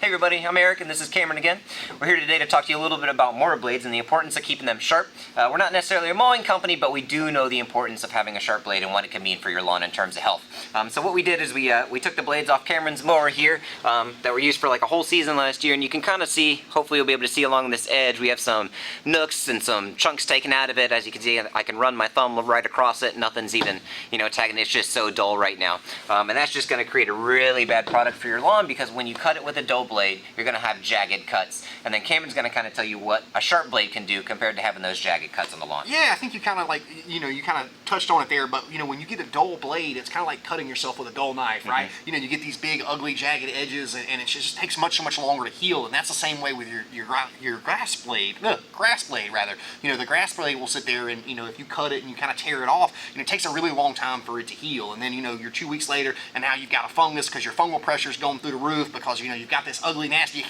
Hey everybody, I'm Eric and this is Cameron again. We're here today to talk to you a little bit about mower blades and the importance of keeping them sharp. We're not necessarily a mowing company, but we do know the importance of having a sharp blade and what it can mean for your lawn in terms of health. So what we did is we took the blades off Cameron's mower here that were used for like a whole season last year, and you can kind of see, hopefully you'll be able to see along this edge, we have some nooks and some chunks taken out of it. As you can see, I can run my thumb right across it, nothing's even, tagging. It's just so dull right now. And that's just going to create a really bad product for your lawn, because when you cut it with a dull blade, you're going to have jagged cuts. And then Cameron's going to kind of tell you what a sharp blade can do compared to having those jagged cuts on the lawn. Yeah, I think you kind of you kind of touched on it there, but when you get a dull blade, it's kind of like cutting yourself with a dull knife, right? You get these big, ugly, jagged edges, and it just takes so much longer to heal. And that's the same way with your grass blade, rather. The grass blade will sit there, and if you cut it and you kind of tear it off, it takes a really long time for it to heal. And then you're 2 weeks later, and now you've got a fungus because your fungal pressure's going through the roof, because you've got this ugly, nasty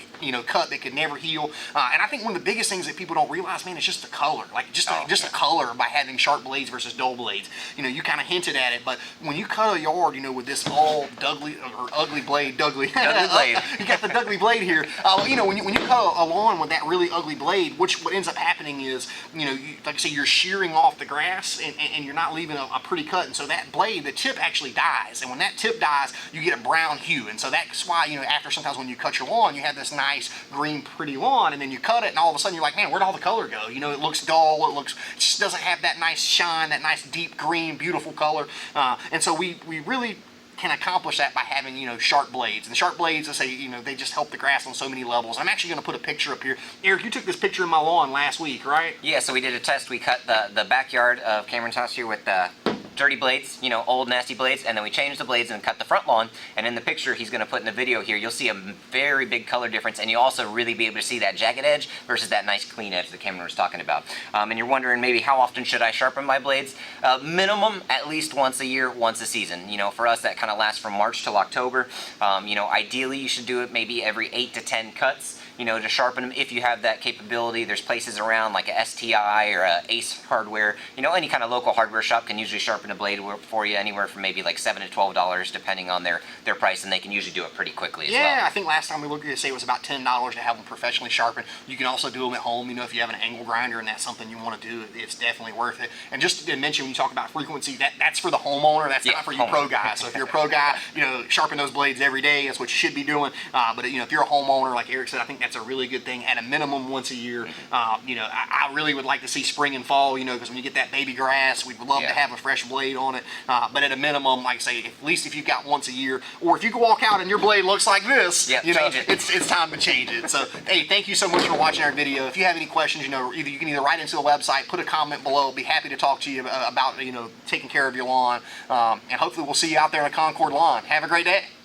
cut that could never heal. And I think one of the biggest things that people don't realize, man, is just the color. Just the color by having sharp blades versus dull blades. You kind of hinted at it, but when you cut a yard, with this all ugly blade, Dougly blade. You got the Dougly blade here. When you cut a lawn with that really ugly blade, what ends up happening is, like I say, you're shearing off the grass, and you're not leaving a pretty cut, and so that blade, the tip actually dies, and when that tip dies, you get a brown hue. And so that's why, after sometimes when you cut your lawn, you have this nice green pretty lawn, and then you cut it, and all of a sudden you're like, man, where'd all the color go? It looks dull, it just doesn't have that nice shine, that nice deep green, beautiful color. And so we really can accomplish that by having, sharp blades. And sharp blades, I say, they just help the grass on so many levels. I'm actually going to put a picture up here. Eric, you took this picture of my lawn last week, right? Yeah, so we did a test. We cut the backyard of Cameron's house here with dirty blades, old nasty blades, and then we changed the blades and cut the front lawn. And in the picture he's going to put in the video here, you'll see a very big color difference, and you'll also really be able to see that jagged edge versus that nice clean edge that Cameron was talking about. And you're wondering maybe how often should I sharpen my blades? Minimum at least once a year, once a season. For us that kind of lasts from March till October. Ideally you should do it maybe every 8 to 10 cuts. To sharpen them if you have that capability. There's places around like a STI or a Ace Hardware. Any kind of local hardware shop can usually sharpen a blade for you anywhere from maybe like $7 to $12 depending on their price, and they can usually do it pretty quickly as well. Yeah, I think last time we looked at it, say it was about $10 to have them professionally sharpened. You can also do them at home, if you have an angle grinder and that's something you want to do, it's definitely worth it. And just to mention, when you talk about frequency, that's for the homeowner, that's not for you pro guys. So if you're a pro guy, sharpen those blades every day, that's what you should be doing. But if you're a homeowner, like Eric said, I think that's a really good thing. At a minimum once a year. I really would like to see spring and fall, because when you get that baby grass, we'd love to have a fresh blade on it. But at a minimum, like I say, at least if you've got once a year, or if you can walk out and your blade looks like this, it's time to change it. So hey, thank you so much for watching our video. If you have any questions, you can either write into the website, put a comment below. Be happy to talk to you about taking care of your lawn. And hopefully we'll see you out there on a Concord lawn. Have a great day.